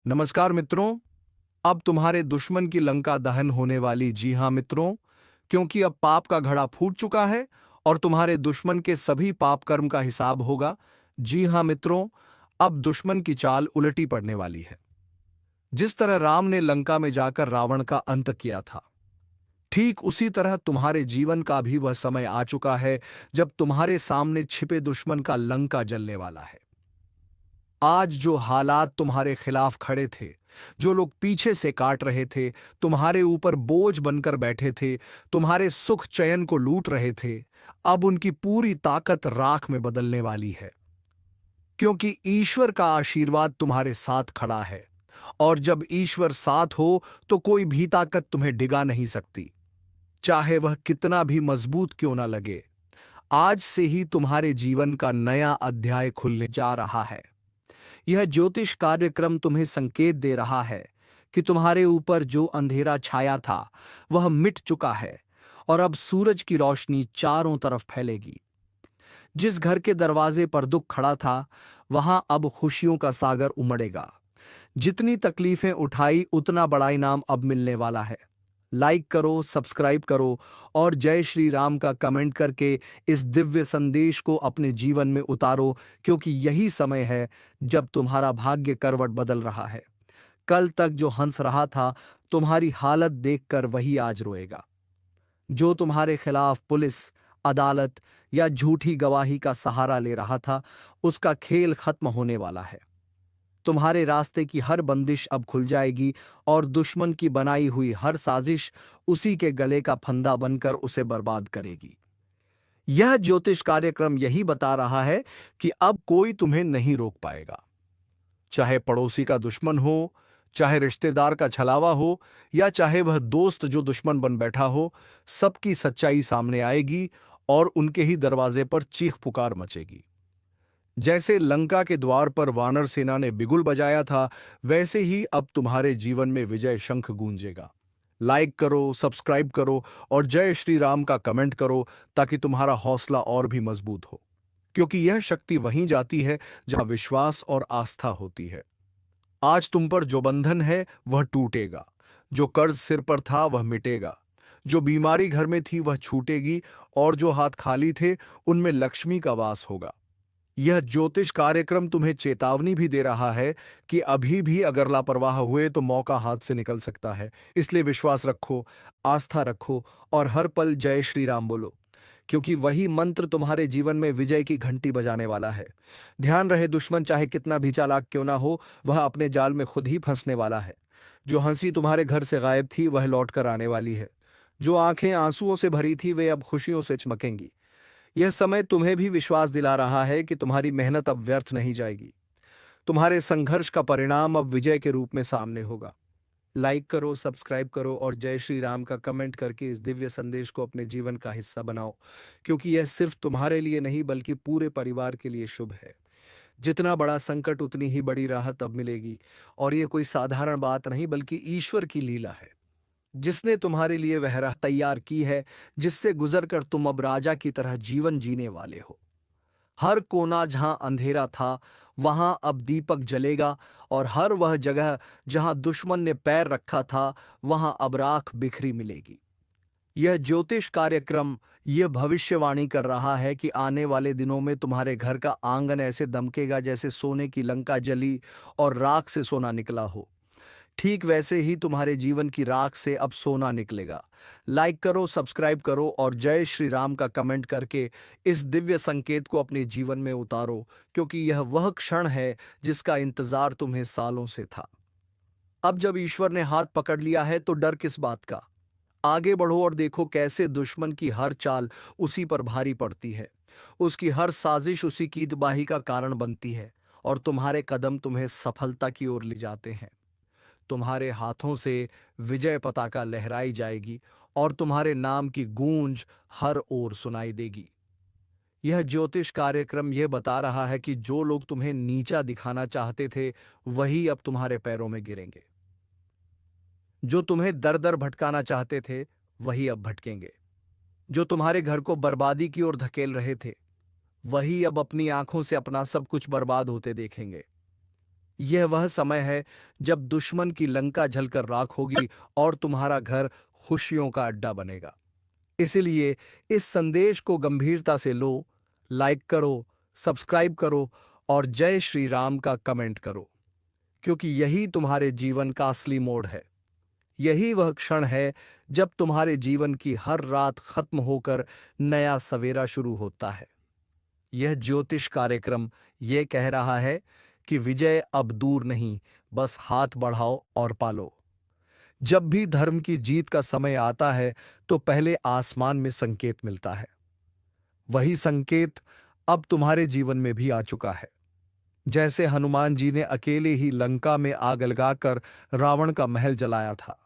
नमस्कार मित्रों। अब तुम्हारे दुश्मन की लंका दहन होने वाली। जी हां मित्रों, क्योंकि अब पाप का घड़ा फूट चुका है और तुम्हारे दुश्मन के सभी पाप कर्म का हिसाब होगा। जी हां मित्रों, अब दुश्मन की चाल उलटी पड़ने वाली है। जिस तरह राम ने लंका में जाकर रावण का अंत किया था, ठीक उसी तरह तुम्हारे जीवन का भी वह समय आ चुका है जब तुम्हारे सामने छिपे दुश्मन का लंका जलने वाला है। आज जो हालात तुम्हारे खिलाफ खड़े थे, जो लोग पीछे से काट रहे थे, तुम्हारे ऊपर बोझ बनकर बैठे थे, तुम्हारे सुख चैन को लूट रहे थे, अब उनकी पूरी ताकत राख में बदलने वाली है। क्योंकि ईश्वर का आशीर्वाद तुम्हारे साथ खड़ा है, और जब ईश्वर साथ हो तो कोई भी ताकत तुम्हें डिगा नहीं सकती, चाहे वह कितना भी मजबूत क्यों ना लगे। आज से ही तुम्हारे जीवन का नया अध्याय खुलने जा रहा है। यह ज्योतिष कार्यक्रम तुम्हें संकेत दे रहा है कि तुम्हारे ऊपर जो अंधेरा छाया था वह मिट चुका है और अब सूरज की रोशनी चारों तरफ फैलेगी। जिस घर के दरवाजे पर दुख खड़ा था, वहां अब खुशियों का सागर उमड़ेगा। जितनी तकलीफें उठाई उतना बड़ा इनाम अब मिलने वाला है। लाइक करो, सब्सक्राइब करो और जय श्री राम का कमेंट करके इस दिव्य संदेश को अपने जीवन में उतारो, क्योंकि यही समय है जब तुम्हारा भाग्य करवट बदल रहा है। कल तक जो हंस रहा था, तुम्हारी हालत देखकर वही आज रोएगा। जो तुम्हारे खिलाफ पुलिस, अदालत या झूठी गवाही का सहारा ले रहा था, उसका खेल खत्म होने वाला है। तुम्हारे रास्ते की हर बंदिश अब खुल जाएगी और दुश्मन की बनाई हुई हर साजिश उसी के गले का फंदा बनकर उसे बर्बाद करेगी। यह ज्योतिष कार्यक्रम यही बता रहा है कि अब कोई तुम्हें नहीं रोक पाएगा। चाहे पड़ोसी का दुश्मन हो, चाहे रिश्तेदार का छलावा हो, या चाहे वह दोस्त जो दुश्मन बन बैठा हो, सबकी सच्चाई सामने आएगी और उनके ही दरवाजे पर चीख पुकार मचेगी। जैसे लंका के द्वार पर वानर सेना ने बिगुल बजाया था, वैसे ही अब तुम्हारे जीवन में विजय शंख गूंजेगा। लाइक करो, सब्सक्राइब करो और जय श्री राम का कमेंट करो, ताकि तुम्हारा हौसला और भी मजबूत हो। क्योंकि यह शक्ति वहीं जाती है जहां विश्वास और आस्था होती है। आज तुम पर जो बंधन है वह टूटेगा, जो कर्ज सिर पर था वह मिटेगा, जो बीमारी घर में थी वह छूटेगी, और जो हाथ खाली थे उनमें लक्ष्मी का वास होगा। यह ज्योतिष कार्यक्रम तुम्हें चेतावनी भी दे रहा है कि अभी भी अगर लापरवाह हुए तो मौका हाथ से निकल सकता है। इसलिए विश्वास रखो, आस्था रखो और हर पल जय श्री राम बोलो, क्योंकि वही मंत्र तुम्हारे जीवन में विजय की घंटी बजाने वाला है। ध्यान रहे, दुश्मन चाहे कितना भी चालाक क्यों ना हो, वह अपने जाल में खुद ही फंसने वाला है। जो हंसी तुम्हारे घर से गायब थी वह लौट कर आने वाली है। जो आंखें आंसुओं से भरी थी वे अब खुशियों से चमकेंगी। यह समय तुम्हें भी विश्वास दिला रहा है कि तुम्हारी मेहनत अब व्यर्थ नहीं जाएगी। तुम्हारे संघर्ष का परिणाम अब विजय के रूप में सामने होगा। लाइक करो, सब्सक्राइब करो और जय श्री राम का कमेंट करके इस दिव्य संदेश को अपने जीवन का हिस्सा बनाओ, क्योंकि यह सिर्फ तुम्हारे लिए नहीं बल्कि पूरे परिवार के लिए शुभ है। जितना बड़ा संकट उतनी ही बड़ी राहत अब मिलेगी, और ये कोई साधारण बात नहीं बल्कि ईश्वर की लीला है, जिसने तुम्हारे लिए वह राह तैयार की है जिससे गुजरकर तुम अब राजा की तरह जीवन जीने वाले हो। हर कोना जहां अंधेरा था वहां अब दीपक जलेगा, और हर वह जगह जहां दुश्मन ने पैर रखा था वहां अब राख बिखरी मिलेगी। यह ज्योतिष कार्यक्रम यह भविष्यवाणी कर रहा है कि आने वाले दिनों में तुम्हारे घर का आंगन ऐसे दमकेगा जैसे सोने की लंका जली और राख से सोना निकला हो। ठीक वैसे ही तुम्हारे जीवन की राख से अब सोना निकलेगा। लाइक करो, सब्सक्राइब करो और जय श्री राम का कमेंट करके इस दिव्य संकेत को अपने जीवन में उतारो, क्योंकि यह वह क्षण है जिसका इंतजार तुम्हें सालों से था। अब जब ईश्वर ने हाथ पकड़ लिया है तो डर किस बात का। आगे बढ़ो और देखो कैसे दुश्मन की हर चाल उसी पर भारी पड़ती है, उसकी हर साजिश उसी की तबाही का कारण बनती है, और तुम्हारे कदम तुम्हें सफलता की ओर ले जाते हैं। तुम्हारे हाथों से विजय पताका लहराई जाएगी और तुम्हारे नाम की गूंज हर ओर सुनाई देगी। यह ज्योतिष कार्यक्रम यह बता रहा है कि जो लोग तुम्हें नीचा दिखाना चाहते थे वही अब तुम्हारे पैरों में गिरेंगे। जो तुम्हें दर दर भटकाना चाहते थे वही अब भटकेंगे। जो तुम्हारे घर को बर्बादी की ओर धकेल रहे थे वही अब अपनी आंखों से अपना सब कुछ बर्बाद होते देखेंगे। यह वह समय है जब दुश्मन की लंका जलकर राख होगी और तुम्हारा घर खुशियों का अड्डा बनेगा। इसलिए इस संदेश को गंभीरता से लो, लाइक करो, सब्सक्राइब करो और जय श्री राम का कमेंट करो, क्योंकि यही तुम्हारे जीवन का असली मोड़ है। यही वह क्षण है जब तुम्हारे जीवन की हर रात खत्म होकर नया सवेरा शुरू होता है। यह ज्योतिष कार्यक्रम यह कह रहा है कि विजय अब दूर नहीं, बस हाथ बढ़ाओ और पालो। जब भी धर्म की जीत का समय आता है तो पहले आसमान में संकेत मिलता है। वही संकेत अब तुम्हारे जीवन में भी आ चुका है। जैसे हनुमान जी ने अकेले ही लंका में आग लगाकर रावण का महल जलाया था,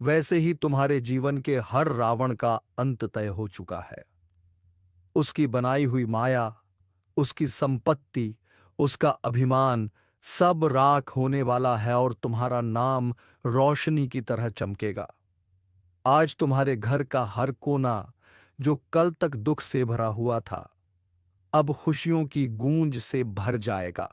वैसे ही तुम्हारे जीवन के हर रावण का अंत तय हो चुका है। उसकी बनाई हुई माया, उसकी संपत्ति, उसका अभिमान सब राख होने वाला है और तुम्हारा नाम रोशनी की तरह चमकेगा। आज तुम्हारे घर का हर कोना जो कल तक दुख से भरा हुआ था, अब खुशियों की गूंज से भर जाएगा।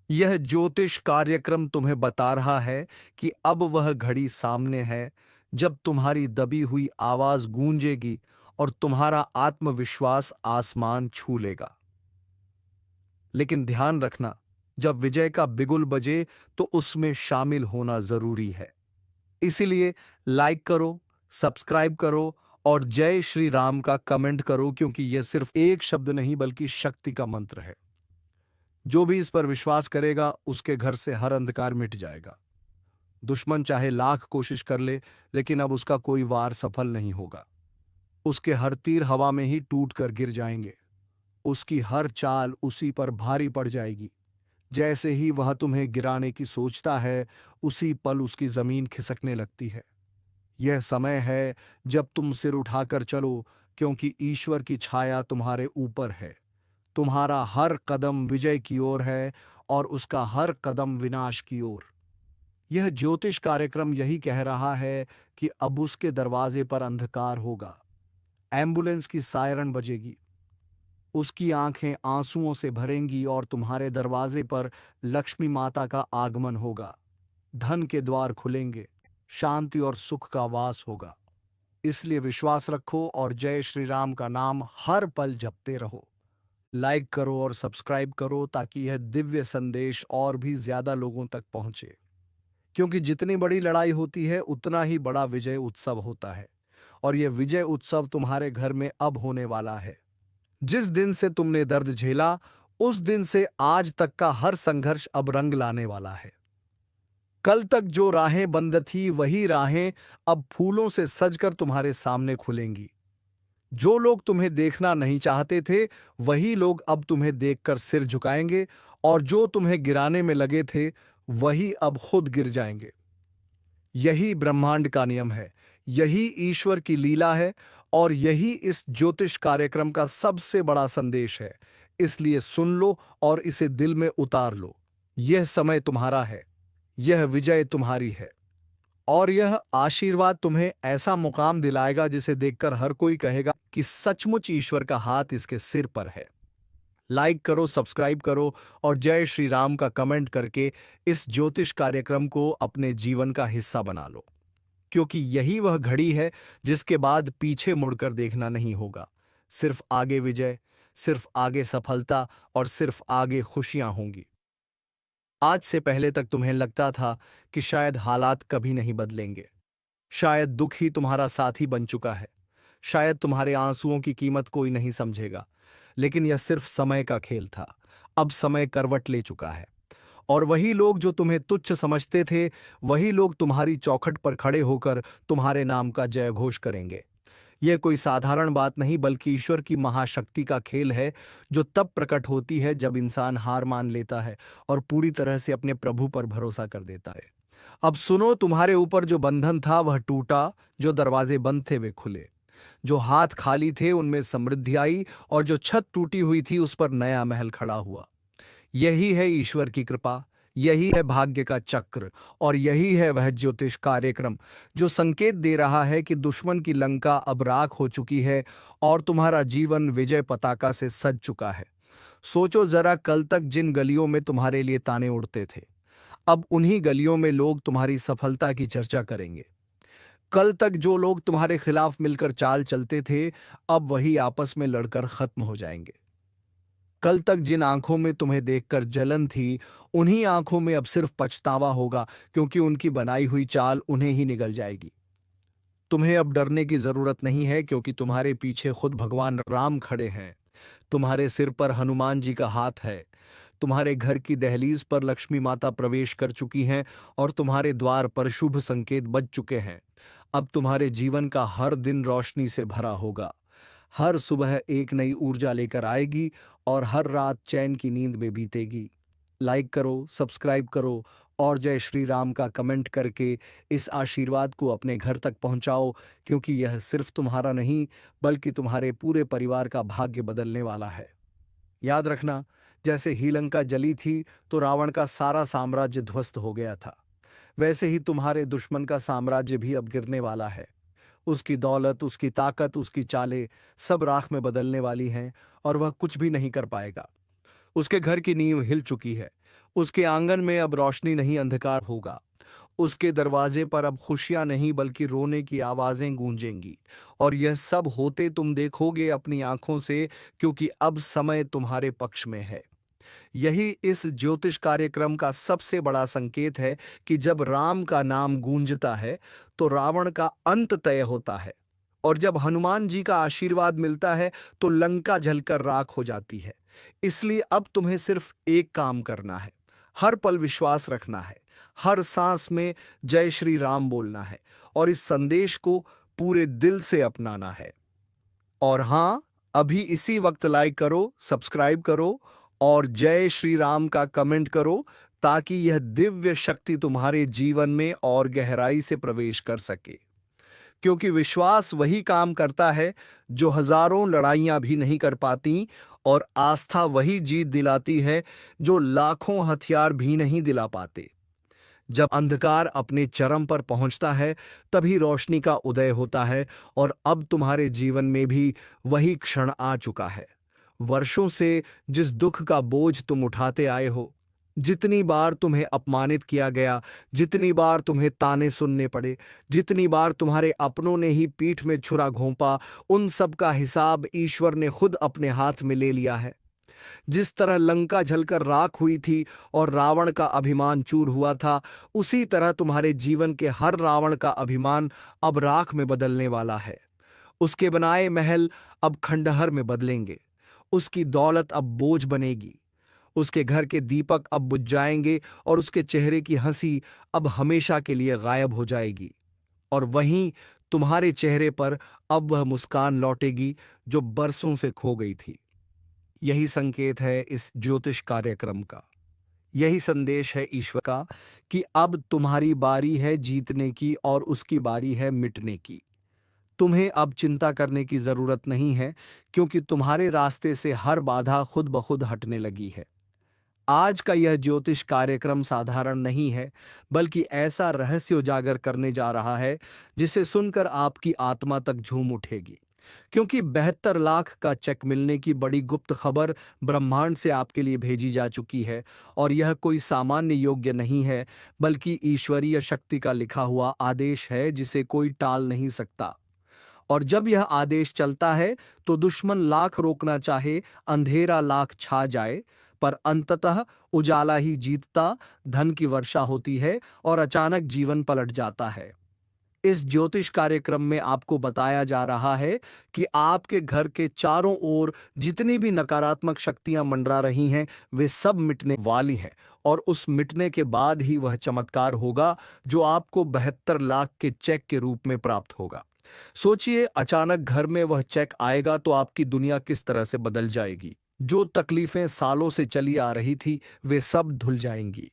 यह ज्योतिष कार्यक्रम तुम्हें बता रहा है कि अब वह घड़ी सामने है जब तुम्हारी दबी हुई आवाज गूंजेगी और तुम्हारा आत्मविश्वास आसमान छू लेगा। लेकिन ध्यान रखना, जब विजय का बिगुल बजे तो उसमें शामिल होना जरूरी है। इसीलिए लाइक करो, सब्सक्राइब करो और जय श्री राम का कमेंट करो, क्योंकि यह सिर्फ एक शब्द नहीं बल्कि शक्ति का मंत्र है। जो भी इस पर विश्वास करेगा उसके घर से हर अंधकार मिट जाएगा। दुश्मन चाहे लाख कोशिश कर ले, लेकिन अब उसका कोई वार सफल नहीं होगा। उसके हर तीर हवा में ही टूट कर गिर जाएंगे। उसकी हर चाल उसी पर भारी पड़ जाएगी। जैसे ही वह तुम्हें गिराने की सोचता है, उसी पल उसकी जमीन खिसकने लगती है। यह समय है जब तुम सिर उठाकर चलो, क्योंकि ईश्वर की छाया तुम्हारे ऊपर है। तुम्हारा हर कदम विजय की ओर है और उसका हर कदम विनाश की ओर। यह ज्योतिष कार्यक्रम यही कह रहा है कि अब उसके दरवाजे पर अंधकार होगा। एम्बुलेंस की सायरन बजेगी, उसकी आंखें आंसुओं से भरेंगी और तुम्हारे दरवाजे पर लक्ष्मी माता का आगमन होगा। धन के द्वार खुलेंगे, शांति और सुख का वास होगा। इसलिए विश्वास रखो और जय श्री राम का नाम हर पल जपते रहो। लाइक करो और सब्सक्राइब करो ताकि यह दिव्य संदेश और भी ज्यादा लोगों तक पहुंचे, क्योंकि जितनी बड़ी लड़ाई होती है उतना ही बड़ा विजय उत्सव होता है। और यह विजय उत्सव तुम्हारे घर में अब होने वाला है। जिस दिन से तुमने दर्द झेला, उस दिन से आज तक का हर संघर्ष अब रंग लाने वाला है। कल तक जो राहें बंद थी, वही राहें अब फूलों से सजकर तुम्हारे सामने खुलेंगी। जो लोग तुम्हें देखना नहीं चाहते थे, वही लोग अब तुम्हें देखकर सिर झुकाएंगे और जो तुम्हें गिराने में लगे थे, वही अब खुद गिर जाएंगे। यही ब्रह्मांड का नियम है, यही ईश्वर की लीला है और यही इस ज्योतिष कार्यक्रम का सबसे बड़ा संदेश है। इसलिए सुन लो और इसे दिल में उतार लो। यह समय तुम्हारा है, यह विजय तुम्हारी है और यह आशीर्वाद तुम्हें ऐसा मुकाम दिलाएगा जिसे देखकर हर कोई कहेगा कि सचमुच ईश्वर का हाथ इसके सिर पर है। लाइक करो, सब्सक्राइब करो और जय श्री राम का कमेंट करके इस ज्योतिष कार्यक्रम को अपने जीवन का हिस्सा बना लो, क्योंकि यही वह घड़ी है जिसके बाद पीछे मुड़कर देखना नहीं होगा। सिर्फ आगे विजय, सिर्फ आगे सफलता और सिर्फ आगे खुशियां होंगी। आज से पहले तक तुम्हें लगता था कि शायद हालात कभी नहीं बदलेंगे, शायद दुख ही तुम्हारा साथी बन चुका है, शायद तुम्हारे आंसुओं की कीमत कोई नहीं समझेगा। लेकिन यह सिर्फ समय का खेल था। अब समय करवट ले चुका है और वही लोग जो तुम्हें तुच्छ समझते थे, वही लोग तुम्हारी चौखट पर खड़े होकर तुम्हारे नाम का जय घोष करेंगे। यह कोई साधारण बात नहीं बल्कि ईश्वर की महाशक्ति का खेल है, जो तब प्रकट होती है जब इंसान हार मान लेता है और पूरी तरह से अपने प्रभु पर भरोसा कर देता है। अब सुनो, तुम्हारे ऊपर जो बंधन था वह टूटा, जो दरवाजे बंद थे वे खुले, जो हाथ खाली थे उनमें समृद्धि आई और जो छत टूटी हुई थी उस पर नया महल खड़ा हुआ। यही है ईश्वर की कृपा, यही है भाग्य का चक्र और यही है वह ज्योतिष कार्यक्रम जो संकेत दे रहा है कि दुश्मन की लंका अब राख हो चुकी है और तुम्हारा जीवन विजय पताका से सज चुका है। सोचो जरा, कल तक जिन गलियों में तुम्हारे लिए ताने उड़ते थे, अब उन्हीं गलियों में लोग तुम्हारी सफलता की चर्चा करेंगे। कल तक जो लोग तुम्हारे खिलाफ मिलकर चाल चलते थे, अब वही आपस में लड़कर खत्म हो जाएंगे। कल तक जिन आंखों में तुम्हें देखकर जलन थी, उन्हीं आंखों में अब सिर्फ पछतावा होगा, क्योंकि उनकी बनाई हुई चाल उन्हें ही निगल जाएगी। तुम्हें अब डरने की जरूरत नहीं है, क्योंकि तुम्हारे पीछे खुद भगवान राम खड़े हैं। तुम्हारे सिर पर हनुमान जी का हाथ है। तुम्हारे घर की दहलीज पर लक्ष्मी माता प्रवेश कर चुकी हैं और तुम्हारे द्वार पर शुभ संकेत बज चुके हैं। अब तुम्हारे जीवन का हर दिन रोशनी से भरा होगा। हर सुबह एक नई ऊर्जा लेकर आएगी और हर रात चैन की नींद में बीतेगी। लाइक करो, सब्सक्राइब करो और जय श्री राम का कमेंट करके इस आशीर्वाद को अपने घर तक पहुंचाओ, क्योंकि यह सिर्फ तुम्हारा नहीं बल्कि तुम्हारे पूरे परिवार का भाग्य बदलने वाला है। याद रखना, जैसे ही लंका जली थी तो रावण का सारा साम्राज्य ध्वस्त हो गया था, वैसे ही तुम्हारे दुश्मन का साम्राज्य भी अब गिरने वाला है। उसकी दौलत, उसकी ताकत, उसकी चालें सब राख में बदलने वाली हैं और वह कुछ भी नहीं कर पाएगा। उसके घर की नींव हिल चुकी है। उसके आंगन में अब रोशनी नहीं, अंधकार होगा। उसके दरवाजे पर अब खुशियां नहीं बल्कि रोने की आवाजें गूंजेंगी। और यह सब होते तुम देखोगे अपनी आंखों से, क्योंकि अब समय तुम्हारे पक्ष में है। यही इस ज्योतिष कार्यक्रम का सबसे बड़ा संकेत है कि जब राम का नाम गूंजता है तो रावण का अंत तय होता है, और जब हनुमान जी का आशीर्वाद मिलता है तो लंका जलकर राख हो जाती है। इसलिए अब तुम्हें सिर्फ एक काम करना है, हर पल विश्वास रखना है, हर सांस में जय श्री राम बोलना है और इस संदेश को पूरे दिल से अपनाना है। और हाँ, अभी इसी वक्त लाइक करो, सब्सक्राइब करो और जय श्री राम का कमेंट करो, ताकि यह दिव्य शक्ति तुम्हारे जीवन में और गहराई से प्रवेश कर सके। क्योंकि विश्वास वही काम करता है जो हजारों लड़ाइयां भी नहीं कर पाती, और आस्था वही जीत दिलाती है जो लाखों हथियार भी नहीं दिला पाते। जब अंधकार अपने चरम पर पहुंचता है, तभी रोशनी का उदय होता है, और अब तुम्हारे जीवन में भी वही क्षण आ चुका है। वर्षों से जिस दुख का बोझ तुम उठाते आए हो, जितनी बार तुम्हें अपमानित किया गया, जितनी बार तुम्हें ताने सुनने पड़े, जितनी बार तुम्हारे अपनों ने ही पीठ में छुरा घोंपा, उन सब का हिसाब ईश्वर ने खुद अपने हाथ में ले लिया है। जिस तरह लंका जलकर राख हुई थी और रावण का अभिमान चूर हुआ था, उसी तरह तुम्हारे जीवन के हर रावण का अभिमान अब राख में बदलने वाला है। उसके बनाए महल अब खंडहर में बदलेंगे। उसकी दौलत अब बोझ बनेगी। उसके घर के दीपक अब बुझ जाएंगे और उसके चेहरे की हंसी अब हमेशा के लिए गायब हो जाएगी। और वहीं तुम्हारे चेहरे पर अब वह मुस्कान लौटेगी जो बरसों से खो गई थी। यही संकेत है इस ज्योतिष कार्यक्रम का। यही संदेश है ईश्वर का कि अब तुम्हारी बारी है जीतने की और उसकी बारी है मिटने की। तुम्हें अब चिंता करने की जरूरत नहीं है, क्योंकि तुम्हारे रास्ते से हर बाधा खुद ब खुद हटने लगी है। आज का यह ज्योतिष कार्यक्रम साधारण नहीं है, बल्कि ऐसा रहस्य उजागर करने जा रहा है जिसे सुनकर आपकी आत्मा तक झूम उठेगी। क्योंकि 72 लाख का चेक मिलने की बड़ी गुप्त खबर ब्रह्मांड से आपके लिए भेजी जा चुकी है, और यह कोई सामान्य योग्य नहीं है, बल्कि ईश्वरीय शक्ति का लिखा हुआ आदेश है जिसे कोई टाल नहीं सकता। और जब यह आदेश चलता है तो दुश्मन लाख रोकना चाहे, अंधेरा लाख छा जाए, पर अंततः उजाला ही जीतता, धन की वर्षा होती है और अचानक जीवन पलट जाता है। इस ज्योतिष कार्यक्रम में आपको बताया जा रहा है कि आपके घर के चारों ओर जितनी भी नकारात्मक शक्तियां मंडरा रही हैं, वे सब मिटने वाली हैं, और उस मिटने के बाद ही वह चमत्कार होगा जो आपको 72 लाख के चेक के रूप में प्राप्त होगा। सोचिए, अचानक घर में वह चेक आएगा तो आपकी दुनिया किस तरह से बदल जाएगी। जो तकलीफें सालों से चली आ रही थी, वे सब धुल जाएंगी।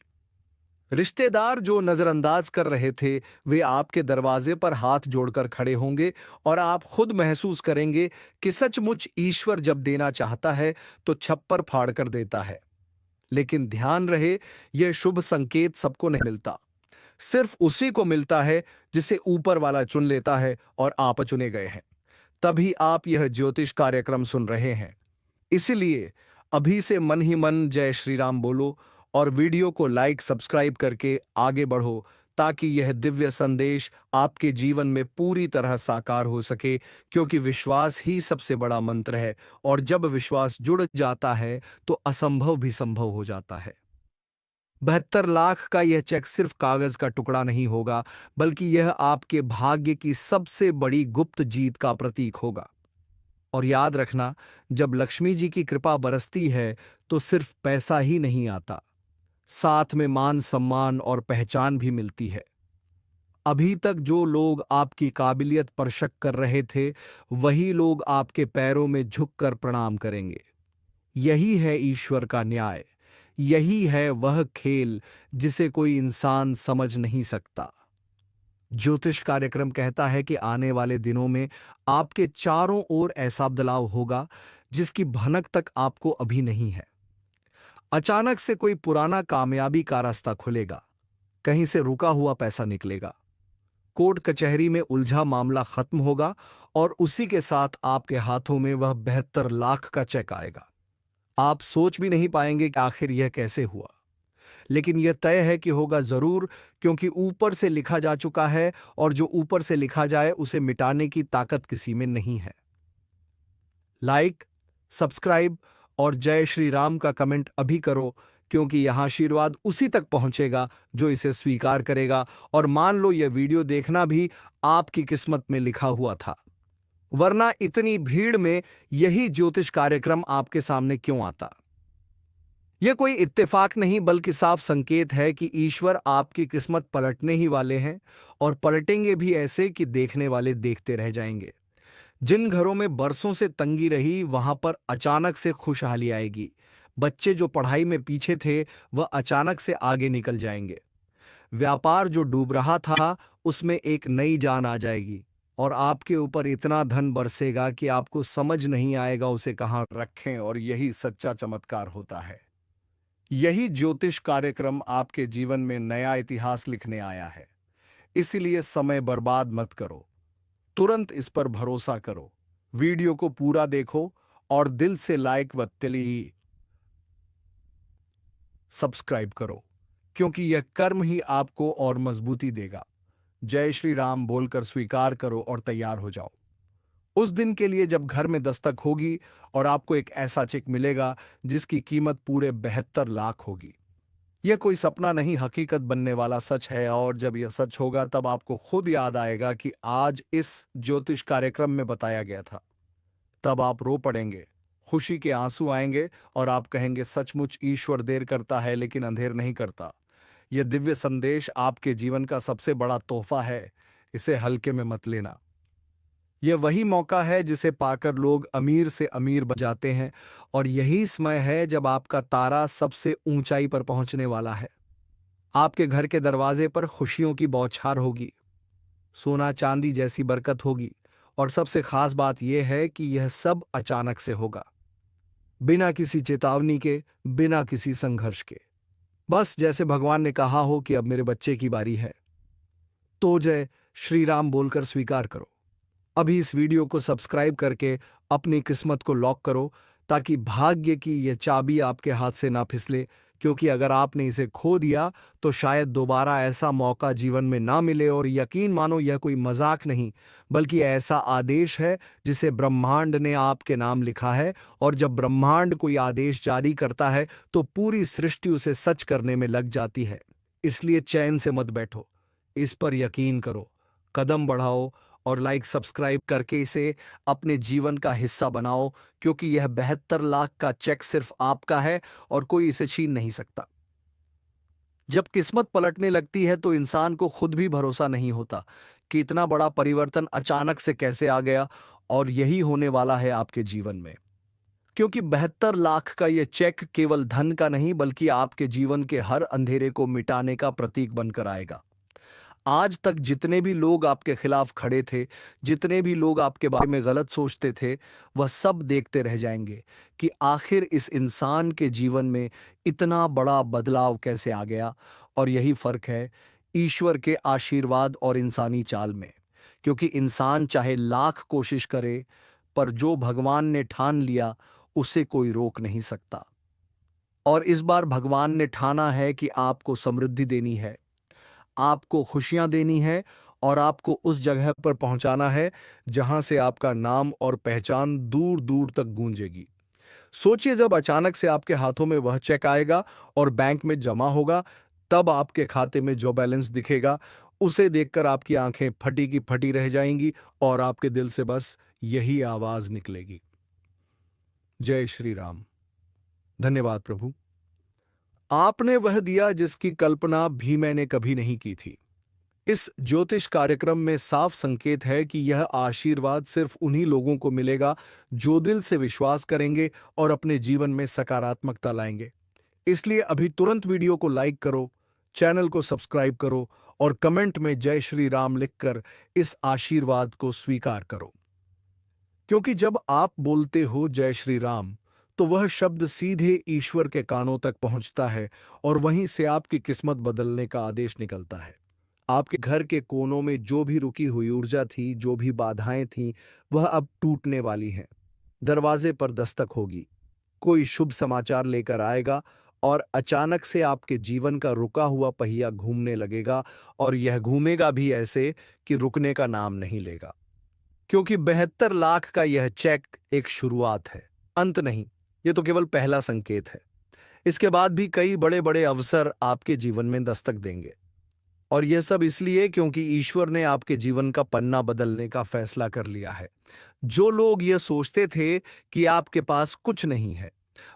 रिश्तेदार जो नजरअंदाज कर रहे थे, वे आपके दरवाजे पर हाथ जोड़कर खड़े होंगे, और आप खुद महसूस करेंगे कि सचमुच ईश्वर जब देना चाहता है तो छप्पर फाड़ कर देता है। लेकिन ध्यान रहे, यह शुभ संकेत सबको नहीं मिलता। सिर्फ उसी को मिलता है जिसे ऊपर वाला चुन लेता है, और आप चुने गए हैं। तभी आप यह ज्योतिष कार्यक्रम सुन रहे हैं। इसलिए अभी से मन ही मन जय श्री राम बोलो और वीडियो को लाइक सब्सक्राइब करके आगे बढ़ो, ताकि यह दिव्य संदेश आपके जीवन में पूरी तरह साकार हो सके, क्योंकि विश्वास ही सबसे बड़ा मंत्र है और जब विश्वास जुड़ जाता है तो असंभव भी संभव हो जाता है। 72 लाख का यह चेक सिर्फ कागज का टुकड़ा नहीं होगा, बल्कि यह आपके भाग्य की सबसे बड़ी गुप्त जीत का प्रतीक होगा। और याद रखना, जब लक्ष्मी जी की कृपा बरसती है तो सिर्फ पैसा ही नहीं आता, साथ में मान सम्मान और पहचान भी मिलती है। अभी तक जो लोग आपकी काबिलियत पर शक कर रहे थे, वही लोग आपके पैरों में झुककर प्रणाम करेंगे। यही है ईश्वर का न्याय। यही है वह खेल जिसे कोई इंसान समझ नहीं सकता। ज्योतिष कार्यक्रम कहता है कि आने वाले दिनों में आपके चारों ओर ऐसा बदलाव होगा जिसकी भनक तक आपको अभी नहीं है। अचानक से कोई पुराना कामयाबी का रास्ता खुलेगा, कहीं से रुका हुआ पैसा निकलेगा, कोर्ट कचहरी में उलझा मामला खत्म होगा और उसी के साथ आपके हाथों में वह 72 लाख का चेक आएगा। आप सोच भी नहीं पाएंगे कि आखिर यह कैसे हुआ, लेकिन यह तय है कि होगा जरूर, क्योंकि ऊपर से लिखा जा चुका है और जो ऊपर से लिखा जाए उसे मिटाने की ताकत किसी में नहीं है। लाइक, सब्सक्राइब और जय श्री राम का कमेंट अभी करो, क्योंकि यह आशीर्वाद उसी तक पहुंचेगा जो इसे स्वीकार करेगा। और मान लो यह वीडियो देखना भी आपकी किस्मत में लिखा हुआ था, वरना इतनी भीड़ में यही ज्योतिष कार्यक्रम आपके सामने क्यों आता। यह कोई इत्तेफाक नहीं, बल्कि साफ संकेत है कि ईश्वर आपकी किस्मत पलटने ही वाले हैं, और पलटेंगे भी ऐसे कि देखने वाले देखते रह जाएंगे। जिन घरों में बरसों से तंगी रही, वहां पर अचानक से खुशहाली आएगी। बच्चे जो पढ़ाई में पीछे थे, वह अचानक से आगे निकल जाएंगे। व्यापार जो डूब रहा था, उसमें एक नई जान आ जाएगी और आपके ऊपर इतना धन बरसेगा कि आपको समझ नहीं आएगा उसे कहां रखें। और यही सच्चा चमत्कार होता है। यही ज्योतिष कार्यक्रम आपके जीवन में नया इतिहास लिखने आया है। इसलिए समय बर्बाद मत करो, तुरंत इस पर भरोसा करो। वीडियो को पूरा देखो और दिल से लाइक व सब्सक्राइब करो, क्योंकि यह कर्म ही आपको और मजबूती देगा। जय श्री राम बोलकर स्वीकार करो और तैयार हो जाओ उस दिन के लिए जब घर में दस्तक होगी और आपको एक ऐसा चेक मिलेगा जिसकी कीमत पूरे 72 लाख होगी। यह कोई सपना नहीं, हकीकत बनने वाला सच है। और जब यह सच होगा तब आपको खुद याद आएगा कि आज इस ज्योतिष कार्यक्रम में बताया गया था। तब आप रो पड़ेंगे, खुशी के आंसू आएंगे और आप कहेंगे, सचमुच ईश्वर देर करता है लेकिन अंधेर नहीं करता। यह दिव्य संदेश आपके जीवन का सबसे बड़ा तोहफा है, इसे हल्के में मत लेना। यह वही मौका है जिसे पाकर लोग अमीर से अमीर बन जाते हैं, और यही समय है जब आपका तारा सबसे ऊंचाई पर पहुंचने वाला है। आपके घर के दरवाजे पर खुशियों की बौछार होगी, सोना चांदी जैसी बरकत होगी, और सबसे खास बात यह है कि यह सब अचानक से होगा, बिना किसी चेतावनी के, बिना किसी संघर्ष के। बस जैसे भगवान ने कहा हो कि अब मेरे बच्चे की बारी है, तो जय श्री राम बोलकर स्वीकार करो। अभी इस वीडियो को सब्सक्राइब करके अपनी किस्मत को लॉक करो, ताकि भाग्य की यह चाबी आपके हाथ से ना फिसले, क्योंकि अगर आपने इसे खो दिया तो शायद दोबारा ऐसा मौका जीवन में ना मिले। और यकीन मानो, यह कोई मजाक नहीं, बल्कि ऐसा आदेश है जिसे ब्रह्मांड ने आपके नाम लिखा है। और जब ब्रह्मांड कोई आदेश जारी करता है तो पूरी सृष्टि उसे सच करने में लग जाती है। इसलिए चैन से मत बैठो, इस पर यकीन करो, कदम बढ़ाओ और लाइक सब्सक्राइब करके इसे अपने जीवन का हिस्सा बनाओ, क्योंकि यह 72 लाख का चेक सिर्फ आपका है और कोई इसे छीन नहीं सकता। जब किस्मत पलटने लगती है तो इंसान को खुद भी भरोसा नहीं होता कि इतना बड़ा परिवर्तन अचानक से कैसे आ गया। और यही होने वाला है आपके जीवन में, क्योंकि 72 लाख का यह चेक केवल धन का नहीं, बल्कि आपके जीवन के हर अंधेरे को मिटाने का प्रतीक बनकर आएगा। आज तक जितने भी लोग आपके खिलाफ खड़े थे, जितने भी लोग आपके बारे में गलत सोचते थे, वह सब देखते रह जाएंगे कि आखिर इस इंसान के जीवन में इतना बड़ा बदलाव कैसे आ गया। और यही फर्क है ईश्वर के आशीर्वाद और इंसानी चाल में, क्योंकि इंसान चाहे लाख कोशिश करे, पर जो भगवान ने ठान लिया उसे कोई रोक नहीं सकता। और इस बार भगवान ने ठाना है कि आपको समृद्धि देनी है, आपको खुशियां देनी है और आपको उस जगह पर पहुंचाना है जहां से आपका नाम और पहचान दूर दूर तक गूंजेगी। सोचिए, जब अचानक से आपके हाथों में वह चेक आएगा और बैंक में जमा होगा, तब आपके खाते में जो बैलेंस दिखेगा उसे देखकर आपकी आंखें फटी की फटी रह जाएंगी और आपके दिल से बस यही आवाज निकलेगी, जय श्री राम। धन्यवाद प्रभु, आपने वह दिया जिसकी कल्पना भी मैंने कभी नहीं की थी। इस ज्योतिष कार्यक्रम में साफ संकेत है कि यह आशीर्वाद सिर्फ उन्हीं लोगों को मिलेगा जो दिल से विश्वास करेंगे और अपने जीवन में सकारात्मकता लाएंगे। इसलिए अभी तुरंत वीडियो को लाइक करो, चैनल को सब्सक्राइब करो और कमेंट में जय श्री राम लिखकर इस आशीर्वाद को स्वीकार करो। क्योंकि जब आप बोलते हो जय श्री राम, तो वह शब्द सीधे ईश्वर के कानों तक पहुंचता है और वहीं से आपकी किस्मत बदलने का आदेश निकलता है। आपके घर के कोनों में जो भी रुकी हुई ऊर्जा थी, जो भी बाधाएं थीं, वह अब टूटने वाली हैं। दरवाजे पर दस्तक होगी, कोई शुभ समाचार लेकर आएगा और अचानक से आपके जीवन का रुका हुआ पहिया घूमने लगेगा और यह घूमेगा भी ऐसे कि रुकने का नाम नहीं लेगा। क्योंकि 72 लाख का यह चेक एक शुरुआत है, अंत नहीं। ये तो केवल पहला संकेत है। इसके बाद भी कई बड़े बड़े अवसर आपके जीवन में दस्तक देंगे। और यह सब इसलिए क्योंकि ईश्वर ने आपके जीवन का पन्ना बदलने का फैसला कर लिया है। जो लोग यह सोचते थे कि आपके पास कुछ नहीं है,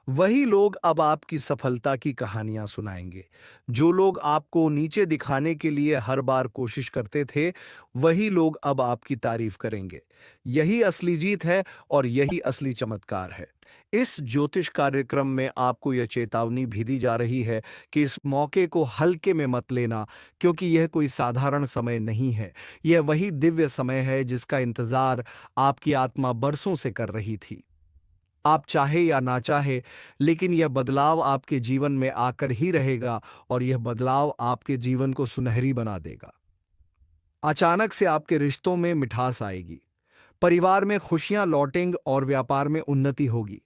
वही लोग अब आपकी सफलता की कहानियां सुनाएंगे। जो लोग आपको नीचे दिखाने के लिए हर बार कोशिश करते थे, वही लोग अब आपकी तारीफ करेंगे। यही असली जीत है और यही असली चमत्कार है। इस ज्योतिष कार्यक्रम में आपको यह चेतावनी भी दी जा रही है कि इस मौके को हल्के में मत लेना, क्योंकि यह कोई साधारण समय नहीं है। यह वही दिव्य समय है जिसका इंतजार आपकी आत्मा बरसों से कर रही थी। आप चाहे या ना चाहे, लेकिन यह बदलाव आपके जीवन में आकर ही रहेगा और यह बदलाव आपके जीवन को सुनहरी बना देगा। अचानक से आपके रिश्तों में मिठास आएगी, परिवार में खुशियां लौटेंगी और व्यापार में उन्नति होगी।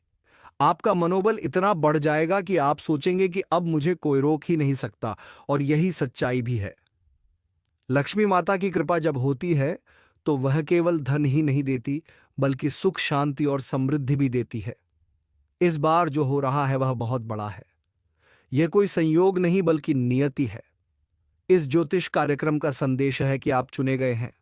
आपका मनोबल इतना बढ़ जाएगा कि आप सोचेंगे कि अब मुझे कोई रोक ही नहीं सकता, और यही सच्चाई भी है। लक्ष्मी माता की कृपा जब होती है तो वह केवल धन ही नहीं देती, बल्कि सुख, शांति और समृद्धि भी देती है। इस बार जो हो रहा है वह बहुत बड़ा है। यह कोई संयोग नहीं बल्कि नियति है। इस ज्योतिष कार्यक्रम का संदेश है कि आप चुने गए हैं,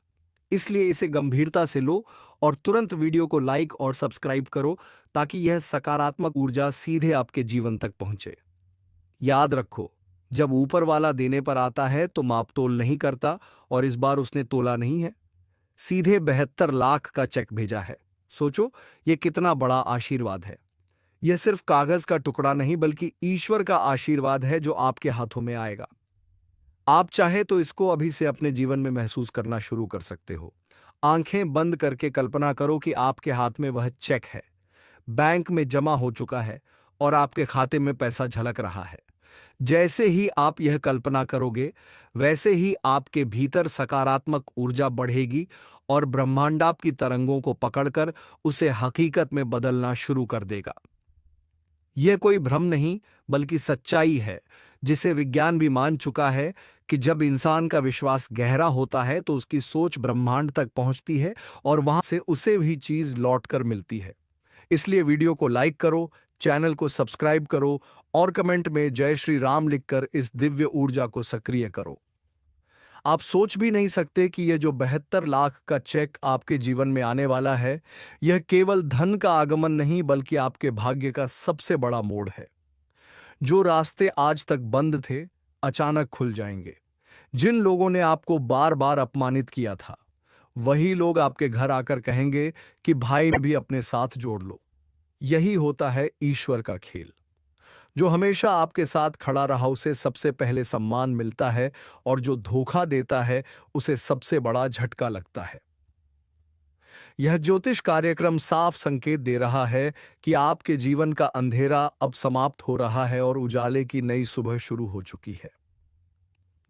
इसलिए इसे गंभीरता से लो और तुरंत वीडियो को लाइक और सब्सक्राइब करो ताकि यह सकारात्मक ऊर्जा सीधे आपके जीवन तक पहुंचे। याद रखो, जब ऊपर वाला देने पर आता है तो मापतोल नहीं करता, और इस बार उसने तोला नहीं है, सीधे 72 लाख का चेक भेजा है। सोचो, यह कितना बड़ा आशीर्वाद है। यह सिर्फ कागज का टुकड़ा नहीं बल्कि ईश्वर का आशीर्वाद है जो आपके हाथों में आएगा। आप चाहे तो इसको अभी से अपने जीवन में महसूस करना शुरू कर सकते हो। आंखें बंद करके कल्पना करो कि आपके हाथ में वह चेक है, बैंक में जमा हो चुका है और आपके खाते में पैसा झलक रहा है। जैसे ही आप यह कल्पना करोगे, वैसे ही आपके भीतर सकारात्मक ऊर्जा बढ़ेगी और ब्रह्मांड आपकी तरंगों को पकड़कर उसे हकीकत में बदलना शुरू कर देगा। यह कोई भ्रम नहीं बल्कि सच्चाई है, जिसे विज्ञान भी मान चुका है कि जब इंसान का विश्वास गहरा होता है तो उसकी सोच ब्रह्मांड तक पहुंचती है और वहां से उसे भी चीज लौटकर मिलती है। इसलिए वीडियो को लाइक करो, चैनल को सब्सक्राइब करो और कमेंट में जय श्री राम लिखकर इस दिव्य ऊर्जा को सक्रिय करो। आप सोच भी नहीं सकते कि यह जो 72 लाख का चेक आपके जीवन में आने वाला है, यह केवल धन का आगमन नहीं बल्कि आपके भाग्य का सबसे बड़ा मोड़ है। जो रास्ते आज तक बंद थे, अचानक खुल जाएंगे। जिन लोगों ने आपको बार बार अपमानित किया था, वही लोग आपके घर आकर कहेंगे कि भाई भी अपने साथ जोड़ लो। यही होता है ईश्वर का खेल। जो हमेशा आपके साथ खड़ा रहा उसे सबसे पहले सम्मान मिलता है, और जो धोखा देता है उसे सबसे बड़ा झटका लगता है। यह ज्योतिष कार्यक्रम साफ संकेत दे रहा है कि आपके जीवन का अंधेरा अब समाप्त हो रहा है और उजाले की नई सुबह शुरू हो चुकी है।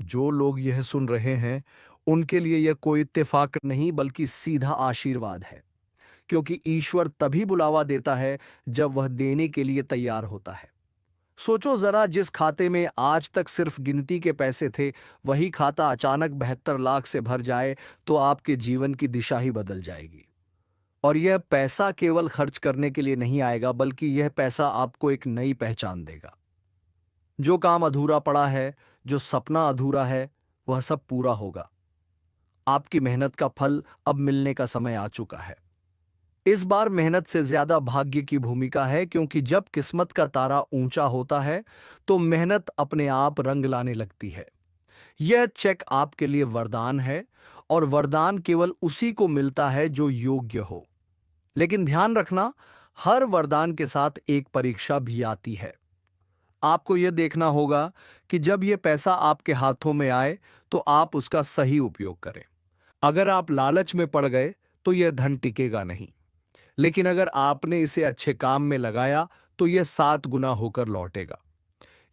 जो लोग यह सुन रहे हैं, उनके लिए यह कोई इत्तेफाक नहीं बल्कि सीधा आशीर्वाद है, क्योंकि ईश्वर तभी बुलावा देता है जब वह देने के लिए तैयार होता है। सोचो जरा, जिस खाते में आज तक सिर्फ गिनती के पैसे थे, वही खाता अचानक 72 लाख से भर जाए तो आपके जीवन की दिशा ही बदल जाएगी। और यह पैसा केवल खर्च करने के लिए नहीं आएगा, बल्कि यह पैसा आपको एक नई पहचान देगा। जो काम अधूरा पड़ा है, जो सपना अधूरा है, वह सब पूरा होगा। आपकी मेहनत का फल अब मिलने का समय आ चुका है। इस बार मेहनत से ज्यादा भाग्य की भूमिका है, क्योंकि जब किस्मत का तारा ऊंचा होता है तो मेहनत अपने आप रंग लाने लगती है। यह चेक आपके लिए वरदान है, और वरदान केवल उसी को मिलता है जो योग्य हो। लेकिन ध्यान रखना, हर वरदान के साथ एक परीक्षा भी आती है। आपको यह देखना होगा कि जब यह पैसा आपके हाथों में आए तो आप उसका सही उपयोग करें। अगर आप लालच में पड़ गए तो यह धन टिकेगा नहीं, लेकिन अगर आपने इसे अच्छे काम में लगाया तो यह 7 गुना होकर लौटेगा।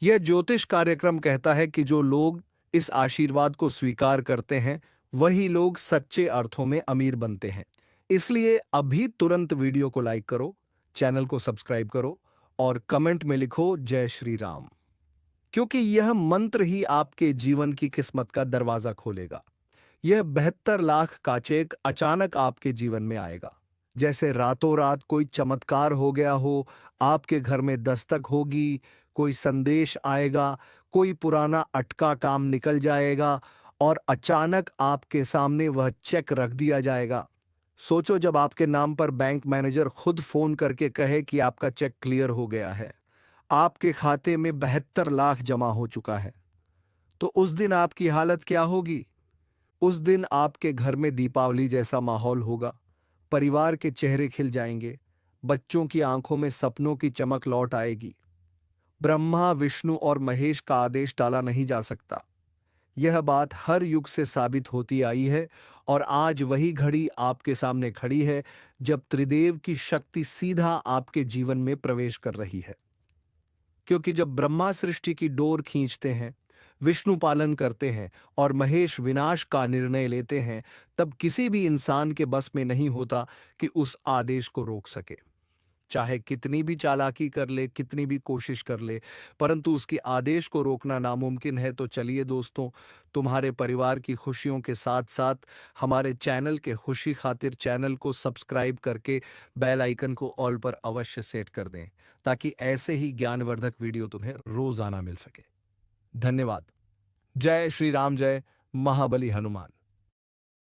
यह ज्योतिष कार्यक्रम कहता है कि जो लोग इस आशीर्वाद को स्वीकार करते हैं, वही लोग सच्चे अर्थों में अमीर बनते हैं। इसलिए अभी तुरंत वीडियो को लाइक करो, चैनल को सब्सक्राइब करो और कमेंट में लिखो जय श्री राम, क्योंकि यह मंत्र ही आपके जीवन की किस्मत का दरवाजा खोलेगा। यह 72 लाख का चेक अचानक आपके जीवन में आएगा, जैसे रातों रात कोई चमत्कार हो गया हो। आपके घर में दस्तक होगी, कोई संदेश आएगा, कोई पुराना अटका काम निकल जाएगा और अचानक आपके सामने वह चेक रख दिया जाएगा। सोचो, जब आपके नाम पर बैंक मैनेजर खुद फोन करके कहे कि आपका चेक क्लियर हो गया है, आपके खाते में 72 लाख जमा हो चुका है, तो उस दिन आपकी हालत क्या होगी? उस दिन आपके घर में दीपावली जैसा माहौल होगा। परिवार के चेहरे खिल जाएंगे, बच्चों की आंखों में सपनों की चमक लौट आएगी। ब्रह्मा, विष्णु और महेश का आदेश टाला नहीं जा सकता। यह बात हर युग से साबित होती आई है, और आज वही घड़ी आपके सामने खड़ी है जब त्रिदेव की शक्ति सीधा आपके जीवन में प्रवेश कर रही है। क्योंकि जब ब्रह्मा सृष्टि की डोर खींचते हैं, विष्णु पालन करते हैं और महेश विनाश का निर्णय लेते हैं, तब किसी भी इंसान के बस में नहीं होता कि उस आदेश को रोक सके। चाहे कितनी भी चालाकी कर ले, कितनी भी कोशिश कर ले, परंतु उसके आदेश को रोकना नामुमकिन है। तो चलिए दोस्तों, तुम्हारे परिवार की खुशियों के साथ साथ हमारे चैनल के खुशी खातिर चैनल को सब्सक्राइब करके बेल आइकन को ऑल पर अवश्य सेट कर दें, ताकि ऐसे ही ज्ञानवर्धक वीडियो तुम्हें रोजाना मिल सके। धन्यवाद। जय श्री राम, जय महाबली हनुमान।